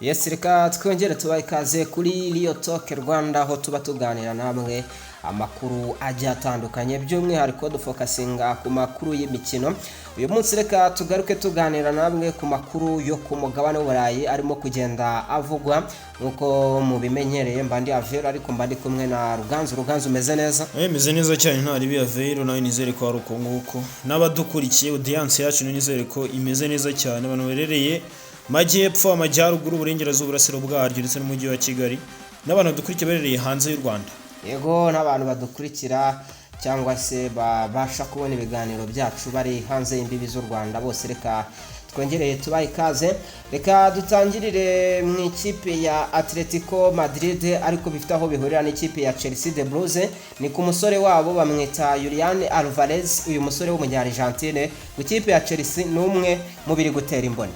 Yes, reka twongere tubaye ikaze kuri Rio Talk Rwanda aho tuba tuganira namwe amakuru ajya atandukanye by'umwihariko dufokasinga ku makuru y'imikino. Uyu munsi reka tugaruke tuganira namwe ku makuru yo ku mugabane w'Uburayi arimo kugenda avugwa nkuko mubimenyereye. Mbandi Avero ariko mbandi kumwe na Ruganzu umeze neza. Meze neza cyane nta ribi Avero nawe nizere ko ari uko nguko n'abadukurikiye audience yacu nizere ko imeze neza cyane abantu berereye Majyepfo amajyaruguru uburengerazuba burasiro bwaryo ndetse n'umujyi wa Kigali n'abantu dukurikiye berereye hanze y'u Rwanda. Yego n'abantu badukurikira cyangwa se babasha kubona ibiganiro byacu bari hanze y'imbibi z'u Rwanda bose reka twongereye tubaye ikaze. Reka dutangirire mu ikipe ya Atletico Madrid ariko bifite aho bihurira n'ikipe ya Chelsea de Blues. Ni ku musore wabo bamwita Julian Alvarez, uyu musore w'umunya-Argentine ku ikipe ya Chelsea n'umwe mu biri gutera imboni.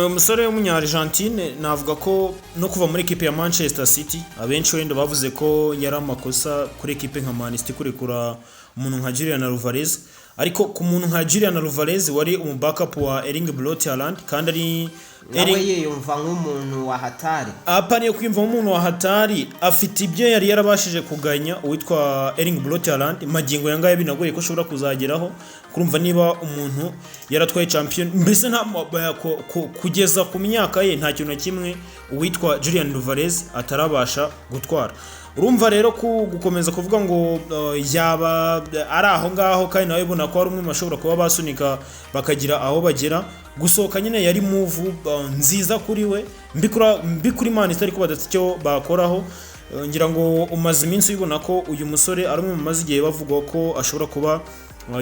Umusore w'umunya-Argentine navuga ko no kuva muri equipe ya Manchester City abenshi wenda bavuze ko yari amakosa kuri equipe nka Man City kurekura umuntu nka Julian Alvarez, ariko ku muntu nka Julian Alvarez wari backup wa Erling Braut Haaland kandi ari nawe yiyumva nk'umuntu wa hatari. Apaniye kwimva nk'umuntu wa hatari, afite ibyo yari yarabashije kuganya uwitwa Erling Braut Haaland magingo yangaye binagoye ko ashobora kuzageraho. Kurumva niba umuntu yaratwaye champion mbese nta kugeza ku myaka ye nta kintu na kimwe uwitwa Julian Alvarez atarabasha gutwara. Urumva rero gukomeza kuvuga ngo yaba ari aho ngaho kandi nawe ubona ko ari umwe mashobora kuba basunika bakagira aho bagera. Gusohoka nyine yari move nziza kuri we mbikuri Man City ariko badafite icyo bakoraho. Ngira ngo umaze iminsi ubona ko uyu musore ari umwe mu mazi igihe bavuga ko ashobora kuba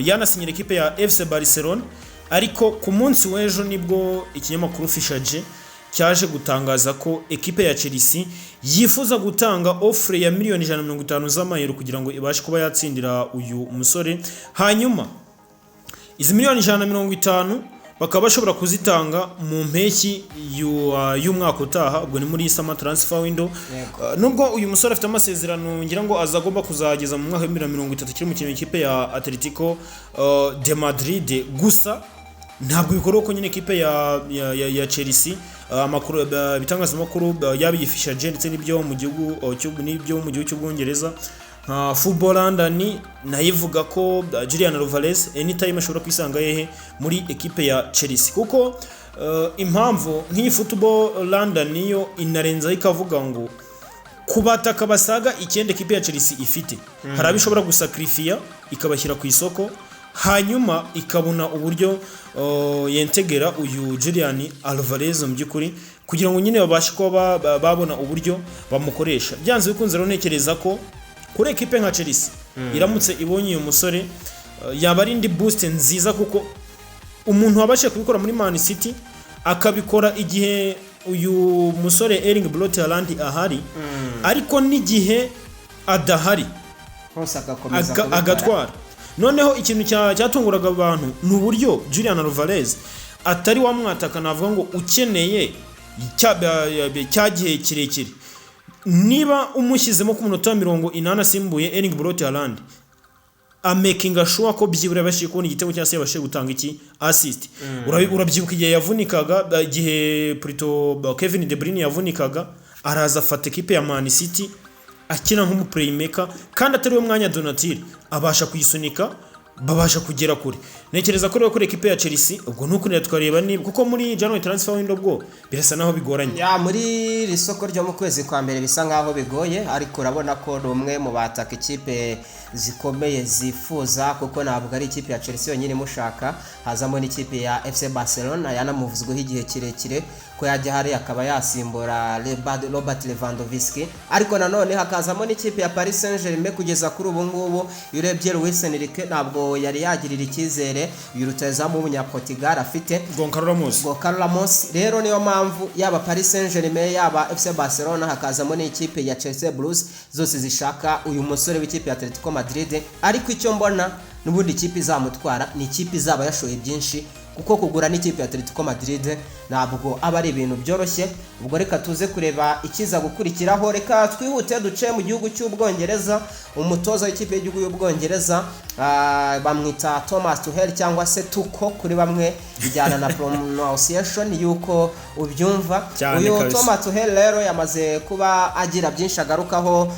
yanasinyira equipe ya FC Barcelona, ariko ku munsi w'ejo nibwo ikinyamakuru Fishaje cyaje gutangaza ko equipe ya Chelsea yifuza gutanga offer ya miliyoni 150 z'amayero kugira ngo ibashe kuba yatsindira uyu musore. Hanyuma izi miliyoni 150 bakaba bashobora kuzitanga mu mpeshyi y'umwaka utaha, ubwo ni muri summer transfer window. Nubwo uyu musore afite amasezerano ngira ngo azagomba kuzageza mu mwaka wa 2030 kiri mu ikipe ya Atletico de Madrid, gusa ntabwo bikorwa ko nyine equipe ya Chelsea amakuru bitangazamakuru yabiyifisha ndetse n'ibyo mu gihugu cy'Ubwongereza nka Football London nayivuga ko Julian Alvarez anytime ashobora kwisanga yehe muri equipe ya Chelsea, kuko impamvu nk'iyi Football London niyo inarenza ikavuga ngo kubataka basaga icyende equipe ya Chelsea ifite hari abishobora gusacrifier ikabashyira ku isoko hanyuma ikabona uburyo yentegera uyu Julian Alvarez mu by'ukuri kugira ngo nyine babashe kuba babona uburyo bamukoresha. Byanze bikunze rero ntekereza ko kuri equipe nka Chelsea iramutse ibonye uyu musore yaba ari indi boost nziza, kuko umuntu wabashe kubikora muri Man City akabikora igihe uyu musore Erling Braut Haaland ahari, ariko n'igihe adahari hose agakomeza agatwara. Noneho ikintu cyatunguraga abantu ni uburyo Julian Alvarez atari wamwataka navuga ngo ukeneye cyagihe kirekire. Niba umushyizemo ku munota 80 asimbuye Erling Braut Haaland making sure ko byibura bashye kubona igitego cyangwa se yabashe gutanga iki assist. Urabyibuka igihe yavunikaga, igihe Prito Kevin De Bruyne yavunikaga, araza afata equipe ya Man City akina nk'umu playmaker kandi atari we mwanya Donatille abasha kuyisunika babasha kugera kure. Nekereza ko rero kuri equipe ya Chelsea ubwo nuko twareba niba kuko muri January transfer window bwo birasa naho bigoranye. Ya muri risoko ryo mu kwezi kwa mbere bisa ngaho bigoye, ariko urabona ko rumwe mu bataka ikipe zikomeye zifuza, kuko ntabwo ari ikipe ya Chelsea yonyine mushaka, hazamo n'ikipe ya FC Barcelona yanamuvuzweho igihe kirekire ko yajya hari akaba yasimbura Robert Lewandowski, ariko nanone hakazamo n'ikipe ya Paris Saint-Germain kugeza kuri ubu ngubu. Urebye Luis Enrique ntabwo yari yagirira icyizere uyu rutazamu w'umunya-Portugal afite Goncalo Ramos. Rero niyo mpamvu yaba Paris Saint-Germain yaba FC Barcelona hakazamo n'ikipe ya Chelsea Blues zose zishaka uyu musore w'ikipe ya Atletico Madrid, ariko icyo mbona n'ubundi ikipe izamutwara ni ikipe izaba yashoye byinshi kuko kugura n'ikipe ya Atletico Madrid ntabwo aba ari ibintu byoroshye. Ubwo reka tuze kureba ikiza gukurikiraho. Reka twihute duce mu gihugu cy'Ubwongereza. Umutoza w'ikipe y'igihugu y'Ubwongereza bamwita Thomas Tuchel cyangwa se Tuko kuri bamwe, bijyana na pronunciation yuko ubyumva. Uyu Thomas Tuchel rero yamaze kuba agira byinshi agarukaho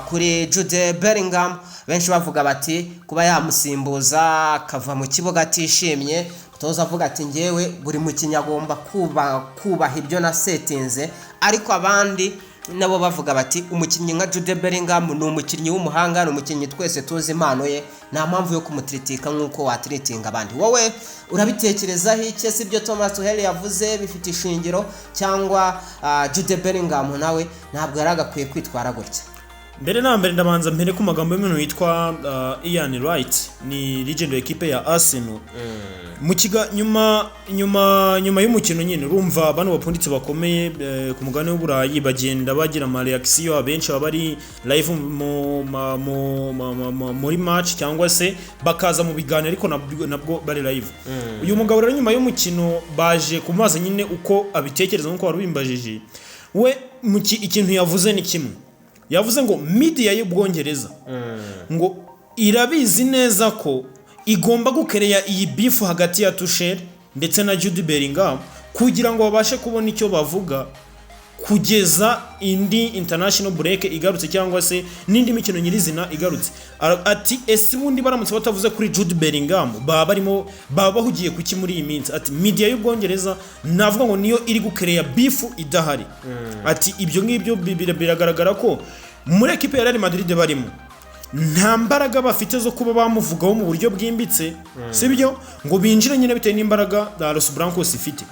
kuri Jude Bellingham, benshi bavuga bati kuba yamusimbuza akava mu kibuga atishimye. Toza avuga ati ngewe buri mukinnyi agomba kubaha ibyo nasetinze, ariko abandi nabo bavuga bati umukinnyi nka Jude Bellingham ni umukinnyi w'umuhanga, ni umukinnyi twese tuzi impano ye, nta mpamvu yo kumutiritika nk'uko watiritinga abandi. Wowe urabitekerezaho iki? Si ibyo Thomas Tuchel yavuze bifite ishingiro, cyangwa Jude Bellingham nawe ntabwo yari agakwiye kwitwara gutya? Mbere na mbere ndabanza mbere ku magambo y'umuntu witwa Ian Wright, ni legend wa equipe ya Arsenal. Nyuma y'umukino nyine urumva bano bapunditse bakomeye ku mugabane w'Uburayi bagenda bagira ama reaction, abenshi bari live muri match cyangwa se bakaza mu biganiro, ariko nabwo bari live. Uyu mugabo rero nyuma y'umukino baje kumaza nyine uko abitekereza nkuko wari bimbajije we. Ikintu yavuze ni kimwe, yavuze ngo media y'Ubwongereza ngo irabizi neza ko igomba gukereya iyi beef hagati ya Tuchel ndetse na Jude Bellingham kugira ngo babashe kubona icyo bavuga kugeza indi international break igarutse cyangwa se n'indi mikino nyirizina igarutse. Ati ese bundi baramutse batavuze kuri Jude Bellingham baba bahugiye kuki muri iyi minsi? Ati media y'Ubwongereza navuga ngo niyo iri gukereya beef idahari. Ati ibyo ngibyo biragaragara ko muri equipe ya Real Madrid barimo nta mbaraga bafite zo kuba bamuvugaho mu buryo bwimbitse, sibyo ngo binjire nyine bitewe n'imbaraga da Los Blancos ifite.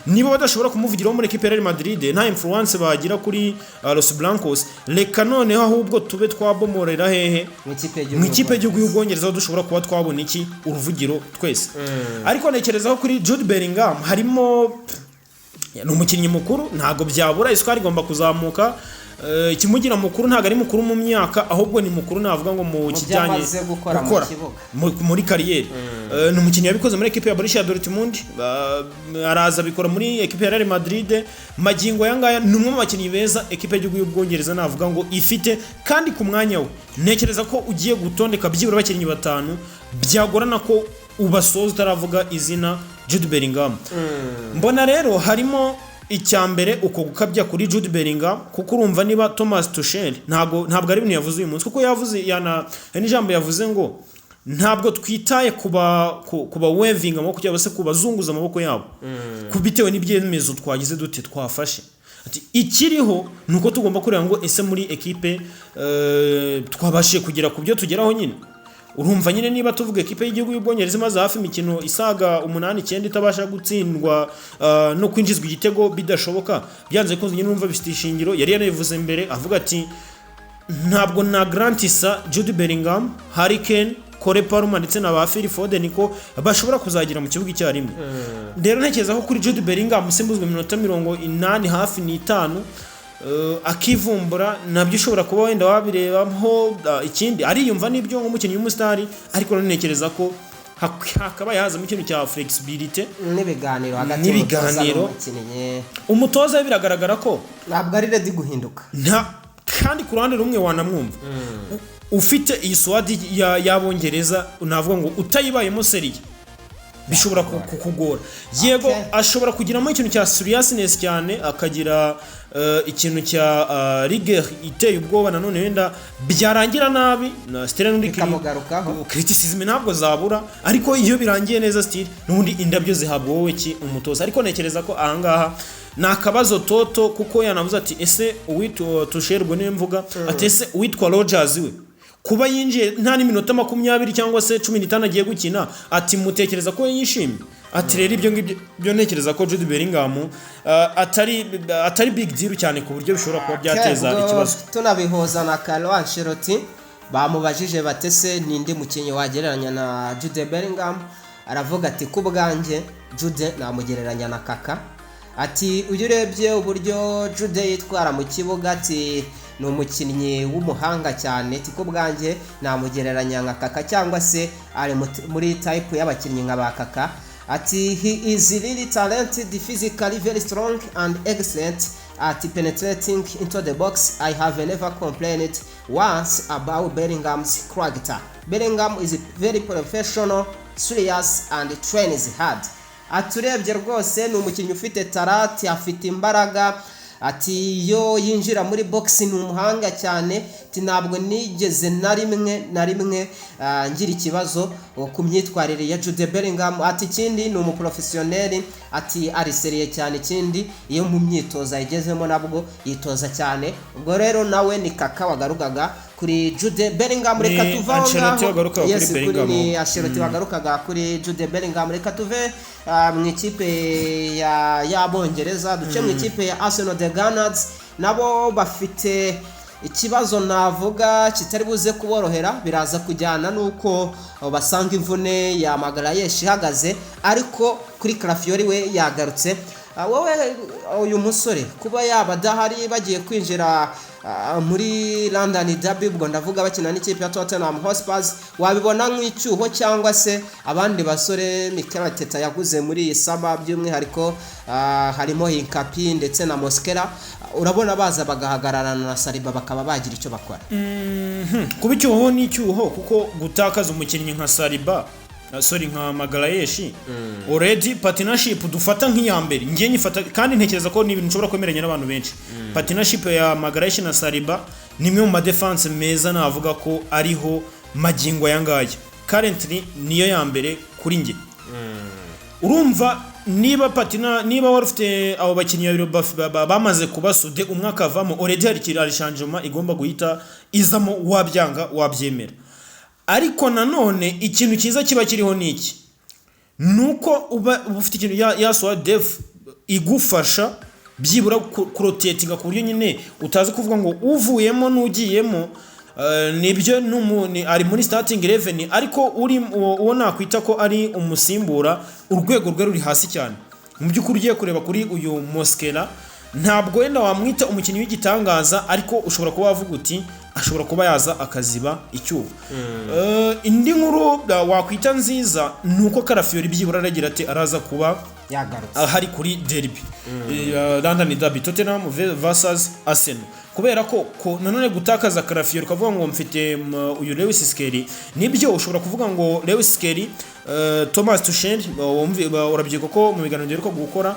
Niba badashobora kumuvugiraho muri equipe ya Real Madrid, nta influence bagira kuri Los Blancos, reka noneho ahubwo tube twabomorera hehe mu ikipe y'igihugu y'Ubwongereza dushobora kuba twabona iki uruvugiro twese. Ariko nekerezaho kuri Jude Bellingham harimo ni umukinnyi mukuru, ntago byabura isukari igomba kuzamuka. Ikimugira mukuru ntago ari mukuru mu myaka, ahubwo ni mukuru navuga ngo mu kijyanye gukora muri kariyeri. Ni umukinnyi yabikoze muri equipe ya Borussia Dortmund, araza bikora muri equipe ya Real Madrid. Magingo yangaya ni umwe mu bakinnyi beza equipe y'igihugu y'Ubwongereza navuga ngo ifite, kandi ku mwanya we nekereza ko ugiye gutondeka byibura abakinnyi batanu byagorana ko ubasoza utaravuga izina Jude Bellingham. Mbona rero harimo icyambere uko gukabya kuri Jude Bellingham, kuko urumva niba Thomas Tuchel ntabwo ari ibintu yavuze uyu munsi, kuko yavuze n'ijambo yavuze ngo ntabwo twitaye kuba waving amaboko cyangwa se kubazunguza amaboko yabo kubitewe n'ibyemezo twagize dute twafashe. Ati ikiriho nuko tugomba kureba ngo ese muri equipe twabashije kugira ku byo tugeraho nyine. Urumva nyine niba tuvuga equipe y'igihugu y'Ubwongereza imaze hafi imikino isaga 8-9 itabasha gutsindwa no kwinjizwa igitego bidashoboka, byanze kunze nyine urumva bifite ishingiro. Yari yanabivuze mbere avuga ati ntabwo na grantisa Jude Bellingham, Harry Kane, Cole Palmer ndetse na ba Phil Foden ko bashobora kuzagira mu kibuga icyarimwe. Rero ntekereza ko kuri Jude Bellingham musimbuzwe iminota 80 hafi n'itanu akivumbura nabyo ushobora kuba wenda wabirebaho. Ikindi ariyumva nibyo nk'umukinnyi w'umusitari, ariko ntekereza ko hakaba yaza mu kintu cya flexibility n'ibiganiro hagati y'umukinnyi umutoza. Biragaragara ko ntabwo ari ready guhinduka, kandi ku ruhande rumwe wanamwumva ufite iyi swadi y'Abongereza navuga ngo utayibayemo seriye bishobora kukugora. Yego ashobora kugiramo ikintu cya seriousness cyane, akagira ikintu cya rigueur iteye ubwoba, nanone wenda byarangira nabi na Sterling bikamugarukaho. Criticism ntabwo zabura, ariko iyo birangiye neza still nubundi indabyo zihabwa wowe ki umutoza. Ariko nekereza ko ahangaha nakabazo toto, kuko yanavuze ati ese uwitwa Tuchel bwo niwe mvuga, ati ese uwitwa Rodgers we kuba yinjiye nta n'iminota 20 cyangwa se 15 agiye gukina, ati mutekereza ko yishimye? Ati rero ibyo ngibyo byo nekereza ko Jude Bellingham atari big deal cyane ku buryo bishobora kuba byateza ikibazo. Tunabihoza na Carlo Ancelotti bamubajije batese ninde mukinnyi wagereranya na Jude Bellingham, aravuga ati ku bwanjye Jude namugereranya na Kaka. Ati uyu urebye uburyo Jude yitwara mu kibuga, ati ni umukinnyi w'umuhanga cyane, tiko bwanjye namugereranya nka Kaka, cyangwa se ari muri type y'abakinnyi nka ba Kaka. ati he is really talented, physically very strong and excellent at penetrating into the box. I have never complained once about Bellingham's character. Bellingham is very professional, serious and trains hard. Aturebye rwose ni umukinnyi ufite tarati, afite imbaraga, ati iyo yinjira muri box ni umuhanga cyane, ati ntabwo nigeze na rimwe ngira ikibazo ku myitwarire ya Jude Bellingham. Ati ikindi ni umuprofesiyoneri, ati ari seriye cyane, ikindi iyo mu myitozo ayigezemo nabwo yitoza cyane. Ubwo rero nawe ni Kaka wagarukaga kuri Jude Bellingham. Reka tuvaho ngaho, yes, kuri ni Ancelotti wagarukaga kuri Jude Bellingham. Reka tuve mu ikipe y'Abongereza duce mu ikipe ya Arsenal the Gunners. Nabo bafite ikibazo navuga kitari buze kuborohera, biraza kujyana nuko basanga imvune ya Magalhaes ihagaze, ariko kuri Calafiori we yagarutse. Wowe uyu musore kuba yaba adahari bagiye kwinjira muri London Derby, ubwo ndavuga bakina n'ikipe ya Tottenham Hotspur, wabibona nk'icyuho cyangwa se abandi basore Mikel Arteta yaguze muri iyi saba, by'umwihariko harimo Hincapié ndetse na Mosquera, urabona baza bagahagararana na Saliba bakaba bagira icyo bakora? Kuba icyuho ni icyuho, kuko gutakaza umukinnyi nka Saliba nka Magalhaes already partnership dufata nk'iya mbere, ngiye nyifata kandi ntekereza ko ni ibintu nshobora kwemeranya n'abantu benshi. Partnership ya Magalhaes na Saliba ni imwe mu ma defense meza navuga ko ariho magingo yangaya, currently niyo ya mbere kuri nge. Urumva niba wari ufite abo bakinnyi bamaze kubasude umwaka avamo, already hari changement igomba guhita izamo, wabyanga wabyemera. Ariko nanone ikintu cyiza kiba kiriho niki, nuko uba ufite ikintu ya swa def igufasha byibura kurotatinga ku buryo nyine utazi kuvuga ngo uvuyemo n'ugiyemo nibyo ari muri starting 11, ariko uri uwo nakwita ko ari umusimbura, urwego rwe ruri hasi cyane. Mu by'ukuri ugiye kureba kuri uyu Mosquera, ntabwo wenda wamwita umukinnyi w'igitangaza, ariko ushobora kuba wavuga uti ashobora kuba yaza akaziba icyuho. Indi nkuru wakwita nziza nuko Calafiori byibura aragira ati araza kuba yagarutse ahari kuri derby, London Derby, Tottenham versus Arsenal, kubera ko nanone gutakaza Calafiori ukavuga ngo mfite uyu Lewis Skelly, nibyo ushobora kuvuga ngo Lewis Skelly, Thomas Tuchel urabyiko ko mu biganiro byo gukora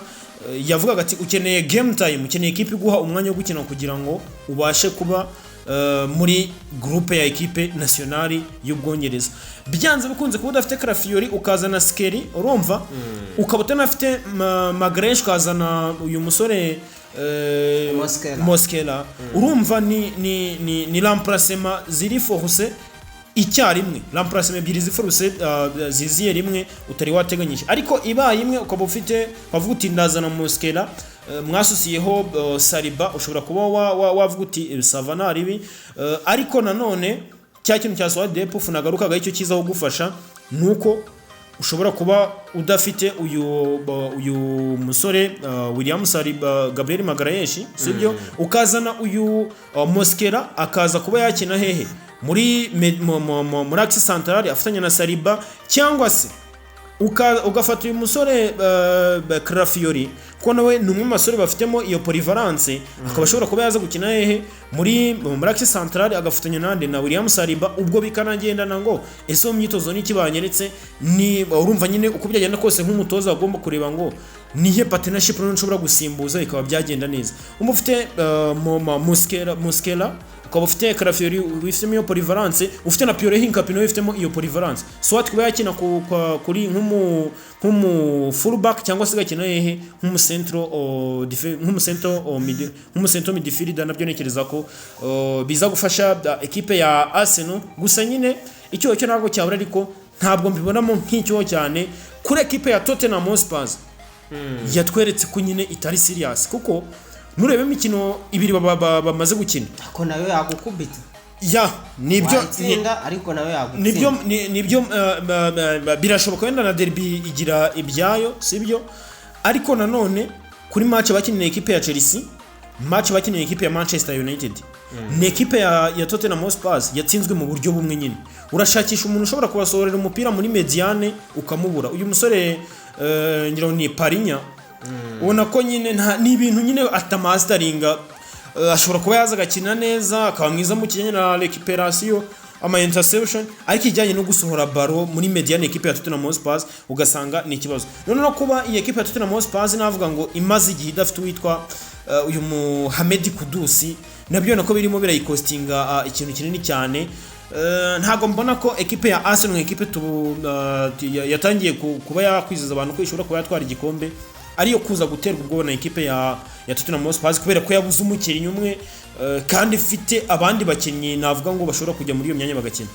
yavugaga ati ukeneye game time, ukeneye equipe guha umwanya wo gukina kugira ngo ubashe kuba muri groupe ya equipe nationale y'Ubwongereza. Byanze bikunze kuba udafite Calafiori ukazana Skelly, urumva ukaba utanafite Magalhaes ukazana uyu musore Mosquera, urumva ni remplacement ziri force icyarimwe, remplacement ebyiri ziforuse ziziye rimwe utari wateganyije. Ariko ibaye imwe ukaba ufite bavuga uti ndazana Mosquera, mwasusiyeho Saliba, ushobora kuba wavuga uti savana aribi. Ariko nanone cya kintu cya Swad Depuf nagarukaga icyo kizaho gufasha nuko ushobora kuba udafite uyu musore William Saliba, Gabriel Magalhaes, sibyo, ukazana uyu Mosquera akaza kuba yakina hehe muri axe centrale afatanya na Saliba, cyangwa se ugafata uyu musore Calafiori ko nawe ni umwe mu basore bafitemo iyo polyvalence, akaba ashobora kuba yaza gukina hehe muri axe centrale agafatanya nande na William Saliba. Ubwo bikanagendana ngo ese mu myitozo n'iki banyeretse, ni urumva nyine uko byagenda kose nk'umutoza agomba kureba ngo nihe partnership nshobora gusimbuza ikaba byagenda neza. Umufite Mosquera ukaba ufite Calafiori wifitemo iyo polyvalence, ufite na Pierre Hincapié wifitemo iyo polyvalence, so kuba yakina kuri nk'umu fullback cyangwa se gakina hehe nk'umusentro midfielder, nabyo nekereza ko biza gufasha equipe ya Arsenal. Gusa nyine icyo ntabwo cyabura, ariko ntabwo mbibonamo nk'icyo cyane kuri equipe ya Tottenham Hotspur. Yatweretse ko nyine itari serious, kuko nurebe imikino ibiri bamaze gukina ako nayo yagukubita nibyo ariko nayo yagutsinda, nibyo birashoboka wenda na derby igira ibyayo, sibyo. Ariko nanone kuri match bakinira equipe ya Chelsea, match bakinira equipe ya Manchester United, ni equipe ya Tottenham Hotspur yatsinzwe mu buryo bumwe nyine. Urashakisha umuntu ushobora kubasohorera umupira muri mediane ukamubura. Uyu musore ngira ngo ni Parinya ubona ko nyine ni ibintu nyine atamasteringa ashobora kuba yaza agakina neza akaba mwiza mu kijyanye na recuperation ama interception ariko ijyanye no gusohora baro muri mediane equipe ya Tottenham Hotspur ugasanga ni ikibazo none no kuba iyi equipe ya Tottenham Hotspur navuga ngo imaze igihe idafite witwa uyu Mohamed Kudusi nabyo nako birimo birayikostinga ikintu kinini cyane ntago mbona ko equipe ya Arsenal equipe yatangiye kuba yakwiziza abantu ko ishobora kuba yatwara igikombe ariyo kuza guterwa ubwo na equipe ya Tottenham Hotspur kubera ko yabuze umukinnyi umwe kandi ifite abandi bakinnyi navuga ngo bashobora kujya muri iyo myanya bagakina.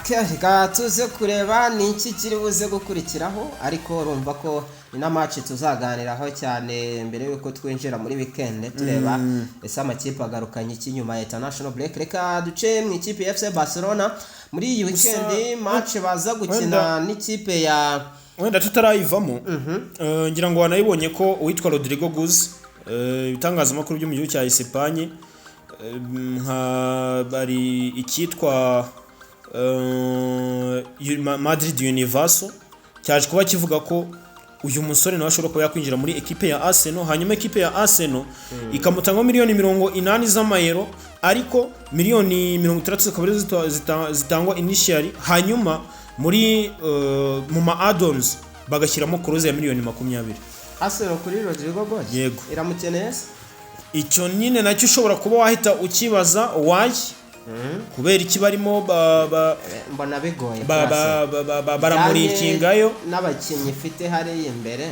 Reka tuze kureba ni iki kiri buze gukurikiraho ariko urumva ko ni na match tuzaganiraho cyane mbere yuko twinjira muri weekend tureba ese amakipe agarukanye iki nyuma ya international break. Reka duce mu ikipe ya FC Barcelona muri iyi weekend match baza gukina n'ikipe ya wenda tutarayivamo ngira ngo wanayibonye ko uwitwa Rodrigo Guz ibitangazamakuru byo mu gihugu cya Espagne bari ikitwa Madrid Universo cyaje kuba kivuga ko uyu musore nawe ashobora kuba yakwinjira muri equipe ya Arsenal hanyuma equipe ya Arsenal ikamutanga miliyoni 80 z'amayero ariko miliyoni 60 zitangwa initially hanyuma muri mu ma add-ons bagashyiramo clause ya miliyoni 20 Arsenal kuri Rodrigo Goes yego iramukeneye icyo nyine nacyo ushobora kuba wahita ukibaza why kubera iki barimo mbona bigoye baramurikingayo n'abakinnyi ifite hari imbere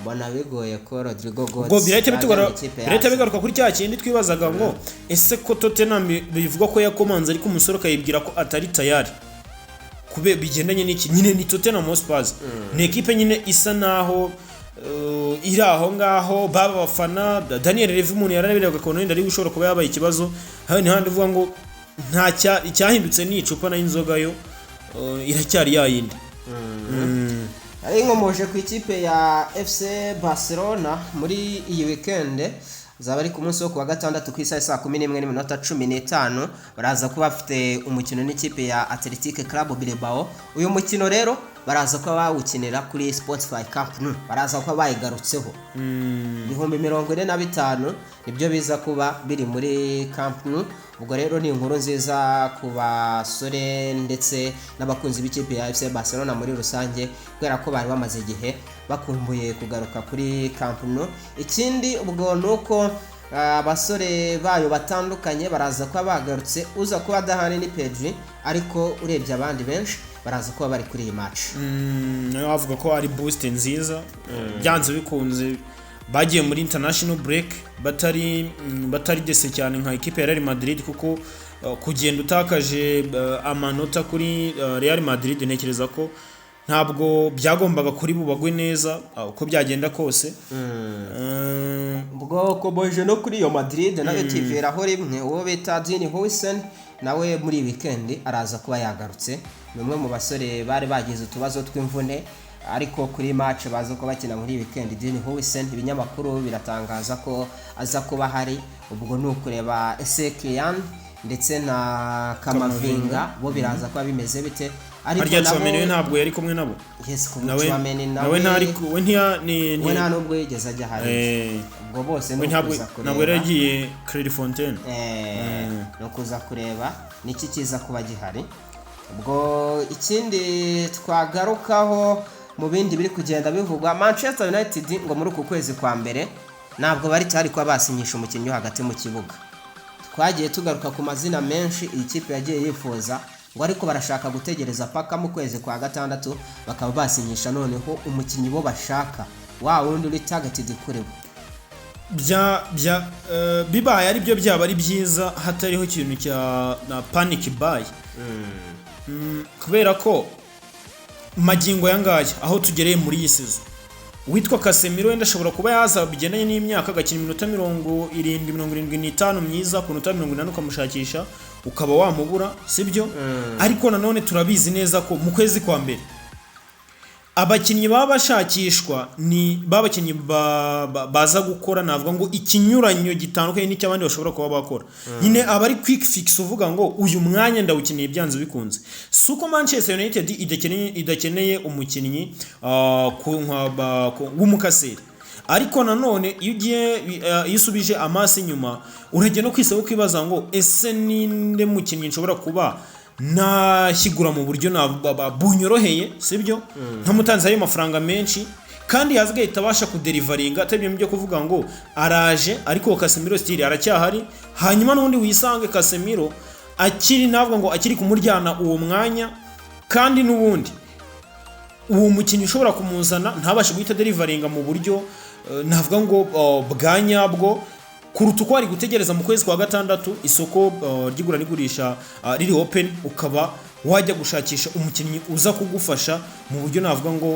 mbona bigoye ko Rodrigo Goes ubwo birahita bigaruka kuri cya kindi twibazaga ngo ese ko Tottenham bivuga ko yakomanze ariko umusore akayibwira ko atari tayari kube bigendanye n'iki nyine ni Tottenham Hotspur ni equipe nyine isa naho iri aho ngaho baba bafana Daniel Levy umuntu yararabiraga ko nenda ari gushobora kuba yabaye ikibazo hano handi uvuga ngo nta icyahindutse ni icupa na inzoga yo iracyari yayindi ari nkomoje ku ikipe ya FC Barcelona muri iyi weekend zaba ari ku munsi wo kuwa gatandatu ku isaha 11:15 baraza kuba bafite umukino n'ikipe ya Athletic Club Bilbao uyu mukino rero baraza kuba bawukinira kuri Spotify Camp Nou baraza kuba bayigarutseho 45,000 nibyo biza kuba biri muri Camp Nou ubwo rero ni inkuru nziza ku basore ndetse n'abakunzi b'ikipe ya FC Barcelona muri rusange kubera ko bari bamaze igihe bakumbuye kugaruka kuri Camp Nou ikindi ubwo nuko abasore bayo batandukanye baraza kuba bagarutse uza kuba adahane ni Pedri ariko urebye abandi benshi baraza kuba bari kuri iyi match avuga ko ari boost nziza byanze bikunze bagiye muri international break batari dese cyane nka equipe ya Real Madrid kuko kugenda utakaje amanota kuri Real Madrid ntekereza ko ntabwo byagombaga kuri bubagwe neza uko byagenda kose ubwo ko boje no kuri yo Madrid nayo TV raho rimwe uwo bita Dini Huijsen nawe muri weekend araza kuba yagarutse numwe mu basore bari bagize utubazo tw'imvune ariko kuri match baza ko bakina muri weekend Dini Huijsen ibinyamakuru biratangaza ko aza kuba hari ubwo nukureba Ezekiel ndetse na Kamavinga bo biraza kuba bimeze bite ariko Chouameni ntabwo yari kumwe nabo yes Chouameni nawe we nta nubwo yigeze ajya hari ubwo bose ntabwo yaragiye Clairefontaine no kuza kureba niki kiza kuba gihari ubwo ikindi twagarukaho mu bindi biri kugenda bivugwa Manchester United ngo muri uku kwezi kwa mbere ntabwo bari cyari kwa basinyisha umukinnyi hagati mu kibuga twagiye tugaruka ku mazina menshi iyi kipe yagiye yifuza ngo ariko barashaka gutegereza paka mu kwezi kwa gatandatu bakaba basinyisha noneho umukinnyi bo bashaka wa wundi uri targeted kuri bo bibaye ari byo byaba ari byiza hatariho ikintu cya panic buy kubera ko magingo yangaya aho tugereye muri iyi season witwa Casemiro wenda ashobora kuba yaza bigendanye n'imyaka agakina iminota 70-75 myiza ku minota 80 ukamushakisha ukaba wamubura sibyo ariko nanone turabizi neza ko mu kwezi kwa mbere abakinnyi baba bashakishwa ni babakinnyi baza gukora navuga ngo ikinyuranyo gitandukanye n'icy'abandi bashobora kuba bakora nyine aba ari quick fix uvuga ngo uyu mwanya ndawukeneye byanze bikunze suko Manchester United idakeneye umukinnyi w'umukaseri ariko nanone iyo ugiye isubije amaso inyuma urajya no kwisaba kwibaza ngo ese ninde mukinnyi nshobora kuba nashyigura mu buryo bunyoroheye sibyo ntamutanze ayo mafaranga menshi kandi yazigahita abasha kuderivaringa atabyo byo kuvuga ngo araje ariko Casemiro still aracyahari hanyuma n'undi wisange Casemiro akiri navuga ngo akiri kumuryana uwo mwanya kandi n'ubundi uwo mukinnyi ushobora kumuzana ntabashe guhita derivaringa mu buryo navuga ngo bwa nyabwo kuruta uko ari gutegereza mu kwezi kwa gatandatu isoko ry'igura n'igurisha riri open ukaba wajya gushakisha umukinnyi uza kugufasha mu buryo navuga ngo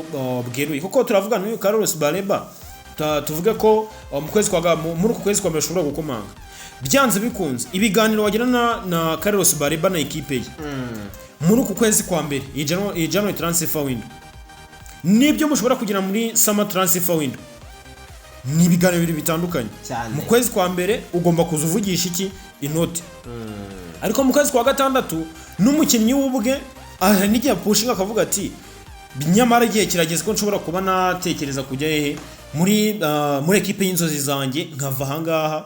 bweruye kuko turavuga n'uyu Carlos Baleba tuvuge ko muri uku kwezi kwa mbere ashobora gukomanga byanze bikunze ibiganiro wagirana na Carlos Baleba na ekipe ye muri uku kwezi kwa mbere iyi January transfer window nibyo mushobora kugira muri summer transfer window ni ibiganiro bibiri bitandukanye mu kwezi kwa mbere ugomba kuzuvugisha iki inoti ariko mu kwezi kwa gatandatu n'umukinnyi w'ubwe n'igihe pushinga akavuga ati nyamara igihe kirageze ko nshobora kuba natekereza kujya hehe muri ekipe y'inzozi zanjye nkava ahangaha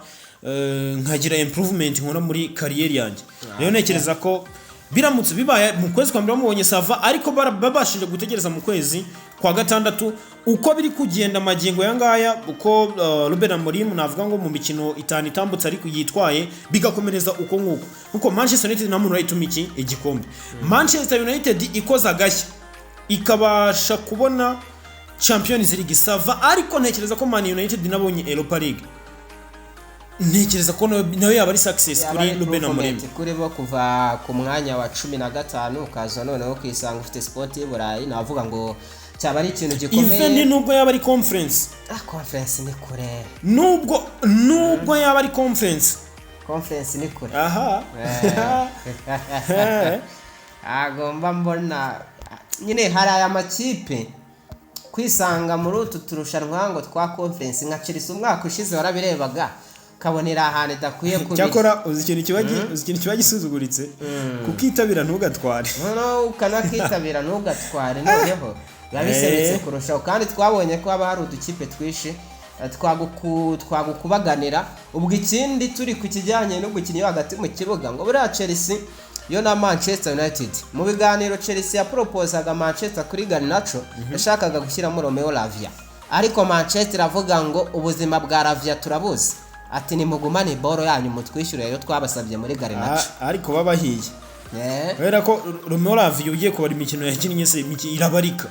nkagira improvement nkora muri kariyeri yanjye rero ntekereza ko biramutse bibaye mu kwezi kwa mbere bamubonye sava ariko babashije gutegereza mu kwezi kwa gatandatu uko biri kugenda magingo yangaya uko Ruben Amorim navuga ngo mu mikino itanu itambutse ariko yitwaye bigakomereza uko nguko kuko Manchester United nta muntu urayituma iki igikombe Manchester United ikoza gashya ikabasha kubona Champions League sava ariko ntekereza ko Man United nabonye Europa League ntekereza ko nawe yaba ari success kuri Ruben Amorim kuri bo kuva ku mwanya wa 15 ukaza noneho kwisanga ufite sport y'Uburayi navuga ngo cyaba ari ikintu gikomeye even nubwo yaba ari conference conference ni kure nubwo yaba ari conference ni kure aha agomba mbona nyine hari aya makipe kwisanga muri utu turushanwa ngo twa conference nka Chelsea umwaka ushize warabirebaga kabonera ahantu idakwiye kubira cyakora uzi ikintu kiba gisuzuguritse kukitabira ntugatware no ukanakitabira ntugatware noneho yabiseretse kurushaho kandi twabonye ko haba hari udukipe twishi twagukubaganira ubwo ikindi turi ku kijyanye no gukina hagati mu kibuga ngo buriya Chelsea yo na Manchester United mu biganiro Chelsea yaproposaga Manchester kuri Garnacho yashakaga gushyiramo Romeo Lavia ariko Manchester avuga ngo ubuzima bwa Lavia turabuzi ati nimugumane boro yanyu mutwishyure rero twabasabye muri Garnacho ariko babahiye Wera ko Romeo Lavia ugiye kubara imikino yakinnye se irabarika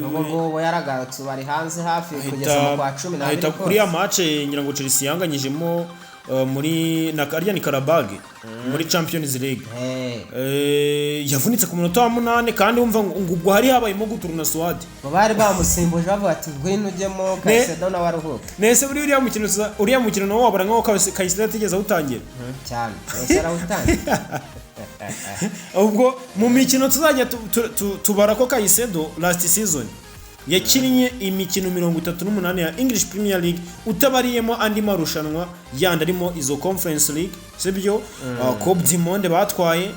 ubwo yaragarutse bari hanze hafi kugeza mu kwa 10 ahita kuri ya match nyirango Chelsea yanganyijemo muri nakarya ni Karabage muri Champions League yavunitse ku munota wa 8 kandi wumva ngo ubwo hari habayemo guturuna Swad bari bamusimbuje bavuga ati ngwino ujyemo Caicedo na waruhuka nese buri uriya mukino no wabara nko Caicedo atigeze utangira cyane yashara utangira ubwo mu mikino tuzajya tubara ko Caicedo last season yakinnye imikino 38 ya English Premier League utabariyemo andi marushanwa yandi arimo izo Conference League sibyo Coupe du Monde batwaye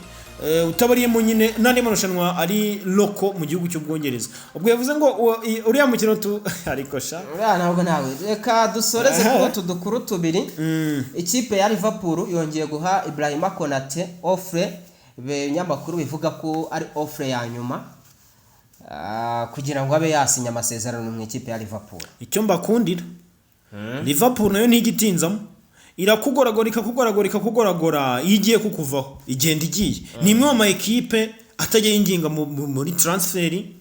utabariyemo nyine nandi marushanwa ari loko mu gihugu cy'Ubwongereza ubwo yavuze ngo uriya mukino ariko sha ntabwo nawe reka dusoreze ko tudukuru tubiri ikipe ya Liverpool yongeye guha Ibrahima Konate offre benyamakuru bivuga ko ari offre ya nyuma kugira ngo abe yasinya amasezerano mu ikipe ya Liverpool icyo mbakundira Liverpool nayo ntigitinzamo irakugoragora igiye kukuvaho igenda igiye ni imwe mu ekipe atajya yinginga muri transferi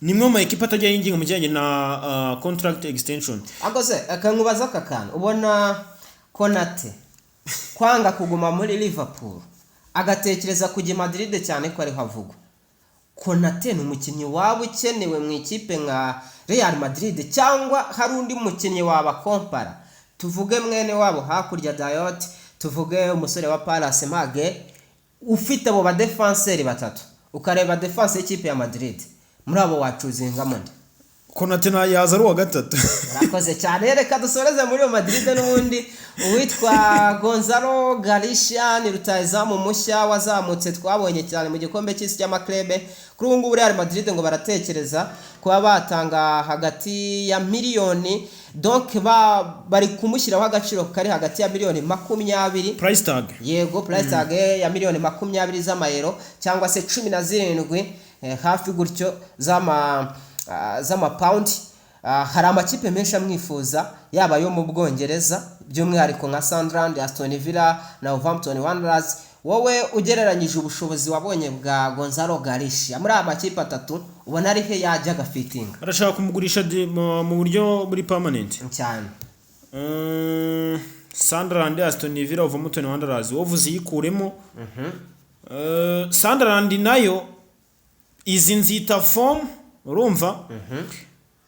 ni imwe mu ekipe atajya yinginga mu kijyanye na contract extension akoze akankubaza akakana ubona Konate kwanga kuguma muri Liverpool agatekereza kujya Madrid cyane ko ari havugwa Konate ni umukinnyi waba ukenewe mu ikipe nka Real Madrid cyangwa hari undi mukinnyi waba kompara tuvuge mwene wabo hakurya Dayot tuvuge umusore wa Palace Mage ufite abo ba defenseur batatu ukareba defense y'ikipe ya Madrid muri abo wacuzingamo nde? Konate na yaza ari uwa gatatu. Murakoze cyane, reka dusoreze muri Real Madrid n'ubundi uwitwa Gonzalo Garcia ni rutahizamu mushya wazamutse twabonye cyane mu gikombe cy'isi cy'amaklebe. Kuri ubu ngubu Real Madrid ngo baratekereza kuba batanga hagati ya miliyoni, donc bari kumushyiraho agaciro kari hagati ya miliyoni 20 Price tag. Yego, price tag ya miliyoni 20 z'amayero cyangwa se 17 hafi gutyo z'ama pound. Hari amakipe menshi amwifuza yaba yo mu Bwongereza by'umwihariko nka Sunderland, Aston Villa na Wolverhampton Wanderers. Wowe ugereranyije ubushobozi wabonye bwa Gonzalo Garcia muri aya makipe atatu ubona ari he yajya gafiting? Arashaka kumugurisha mu buryo muri permanent cyane. Sunderland, Aston Villa, Wolverhampton Wanderers wovuze yikuremo. Sunderland nayo izi nzita form urumva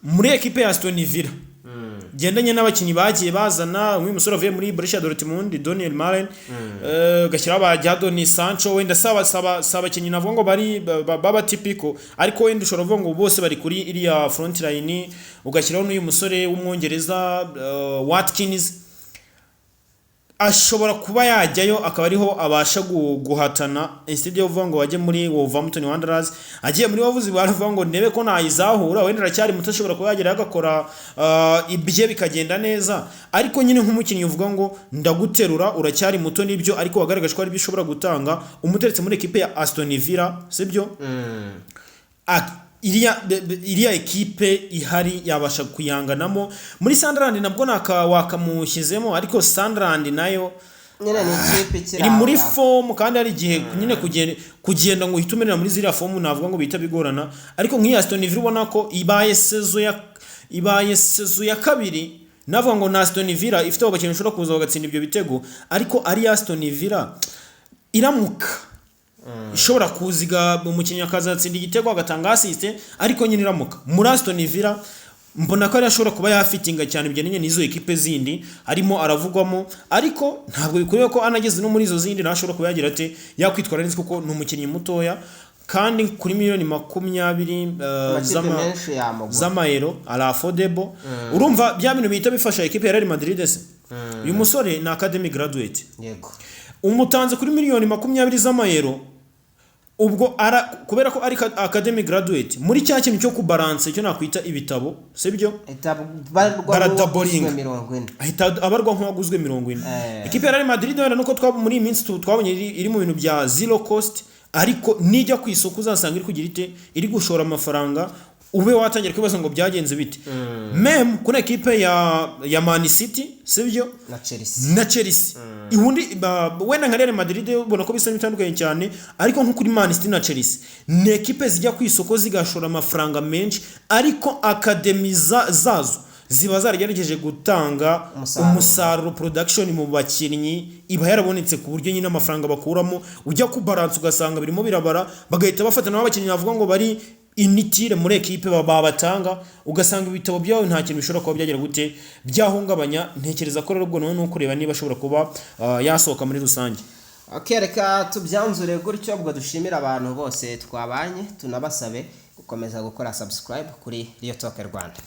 muri ekipe ya Aston Villa gendanye n'abakinyi bagiye bazana umwe musore avuye muri Borussia Dortmund, Daniel Malen, gashyira ba Jadon Sancho, wenda saba kinyi navuga ngo bari baba typical, ariko wenda ushobora kuvuga ngo bose bari kuri iriya front line, ugashyiraho n'uyu musore w'umwongereza Watkins ashobora kuba yajyayo akaba ariho abasha guhatana instead yo kuvuga ngo wajye muri Wolverhampton Wanderers. Agiye muri wavuzi baravuga ngo ndebe ko nayizahura, wenda aracyari muto ashobora kuba yagera agakora ibye bikagenda neza, ariko nyine nk'umukinnyi uvuga ngo ndaguterura uracyari muto nibyo, ariko wagaragaje ko ari bishobora gutanga umuteretse muri ekipe ya Aston Villa, sibyo? Iriya ekipe ihari yabasha kuyanganamo. Muri Sunderland nabwo wakamushyizemo, ariko Sunderland nayo nyine ni ikipe ikiri iri muri form kandi hari igihe nyine kugenda ngo uhite umerera muri ziriya form navuga ngo bihita bigorana, ariko nk'iya Aston Villa ubona ko ibaye sezo ya kabiri, navuga ngo na Aston Villa ifite abakinnyi ushobora kuza bagatsinda ibyo bitego, ariko ari Aston Villa iramuka ishobora kuziga umukinnyi akazatsinda igitego agatanga assist, ariko nyine iramuka muri Aston Villa mbona ko ari ashobora kuba yafitinga cyane bijyanye n'izo ekipe zindi arimo aravugwamo, ariko ntabwo bikwiye ko anageze no muri izo zindi nashobora kuba yagira ate yakwitwara neza, kuko ni umukinnyi mutoya kandi kuri miliyoni 20 z'amayero ala affordable. Urumva bya bintu bihita bifasha ekipe ya Real Madrid se. Uyu musore ni academy graduate, yego, umutanze kuri miliyoni 20 z'amayero, ubwo kubera ko ari academy graduate muri cya kintu cyo kubalance cyo nakwita ibitabo, sibyo? Ahita abarwa nk'uwaguzwe 40. Ekipe ya Real Madrid wenda nuko muri iyi minsi twabonye iri mu bintu bya zero cost, ariko nijya ku isoko uzasanga iri kugira iri gushora amafaranga ube watangira kwibaza ngo byagenze bite. Meme kuna ekipe ya Man City, sibyo? Na Chelsea. Ihundi wenda nka Real Madrid ubona ko bisa bitandukanye cyane, ariko nko kuri Man City na Chelsea ni ekipe zijya ku isoko zigashora amafaranga menshi, ariko academy zazo ziba zaragerageje gutanga umusaruro production mu bakinnyi iba yarabonetse ku buryo nyine amafaranga bakuramo ujya ku balance ugasanga birimo birabara, bagahita bafatana n'abakinnyi bavuga ngo bari initire muri ekipe babatanga, ugasanga ibitabo byawe nta kintu bishobora kuba byagira gute byahungabanya. Ntekereza ko rero ubwo no kureba niba ashobora kuba yasohoka muri rusange. Okay, reka tubyanzure gutyo, ubwo dushimira abantu bose twabanye, tunabasabe gukomeza gukora subscribe kuri Real Talk Rwanda.